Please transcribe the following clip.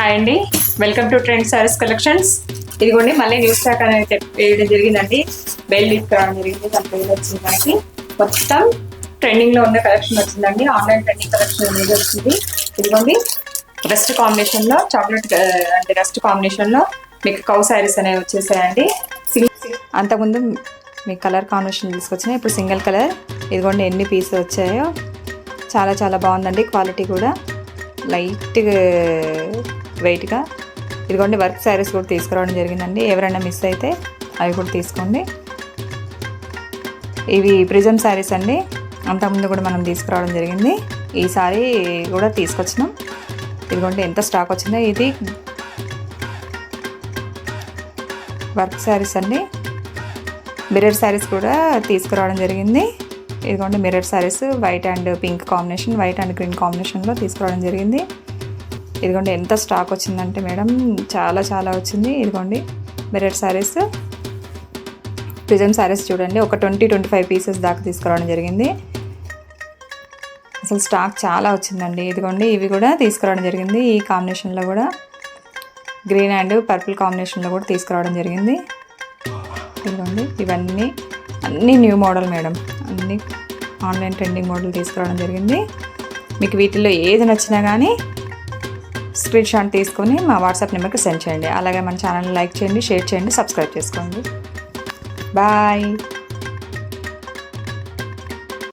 Hi అండి, welcome to trend saris collections. ఇదిగోండి మళ్ళీ న్యూస్ స్టాక్ అనేది వేయడం జరిగిందండి. బెల్ తీసుకురావడం జరిగింది. దాని పేరు వచ్చింది మనకి మొత్తం ట్రెండింగ్ లో ఉన్న కలెక్షన్ వచ్చిందండి. ఆన్లైన్ ట్రెండింగ్ కలెక్షన్ అనేది వచ్చింది. ఇదిగోండి రస్ట్ కాంబినేషన్ లో చాక్లెట్ అంటే రస్ట్ కాంబినేషన్ లో మీకు కౌ శారీస్ అనేవి వచ్చేసాయండి. అంతకుముందు మీకు కలర్ కాంబినేషన్ తీసుకొచ్చినాయి, ఇప్పుడు సింగిల్ కలర్. ఇదిగోండి ఎన్ని పీసెస్ వచ్చాయో, చాలా చాలా బాగుందండి. క్వాలిటీ కూడా లైట్ వెయిట్గా. ఇదిగోండి వర్క్ శారీస్ కూడా తీసుకురావడం జరిగిందండి. ఎవరైనా మిస్ అయితే అవి కూడా తీసుకోండి. ఇవి ప్రిజమ్ శారీస్ అండి. అంతకుముందు కూడా మనం తీసుకురావడం జరిగింది. ఈ సారీ కూడా తీసుకొచ్చినాం. ఇదిగోండి ఎంత స్టాక్ వచ్చిందో. ఇది వర్క్ శారీస్ అండి. మిర్రర్ శారీస్ కూడా తీసుకురావడం జరిగింది. ఇదిగోండి mirror saris white and pink combination, white and green కాంబినేషన్లో తీసుకురావడం జరిగింది. ఇదిగోండి ఎంత స్టాక్ వచ్చిందంటే మేడం చాలా చాలా వచ్చింది. ఇదిగోండి మిర్రర్ శారీస్, ప్రిజమ్ శారీస్ చూడండి ఒక 20-25 పీసెస్ దాకా తీసుకురావడం జరిగింది. అసలు స్టాక్ చాలా వచ్చిందండి. ఇదిగోండి ఇవి కూడా తీసుకురావడం జరిగింది. ఈ కాంబినేషన్లో కూడా గ్రీన్ అండ్ పర్పుల్ కాంబినేషన్లో కూడా తీసుకురావడం జరిగింది. ఇదిగోండి ఇవన్నీ అన్నీ న్యూ మోడల్ మేడం, అన్నీ ఆన్లైన్ ట్రెండింగ్ మోడల్ తీసుకురావడం జరిగింది. మీకు వీటిల్లో ఏది నచ్చినా కానీ స్క్రీన్ షాట్ తీసుకొని మా వాట్సాప్ నెంబర్కి సెండ్ చేయండి. అలాగే మన ఛానల్ని లైక్ చేయండి, షేర్ చేయండి, సబ్స్క్రైబ్ చేసుకోండి. బాయ్.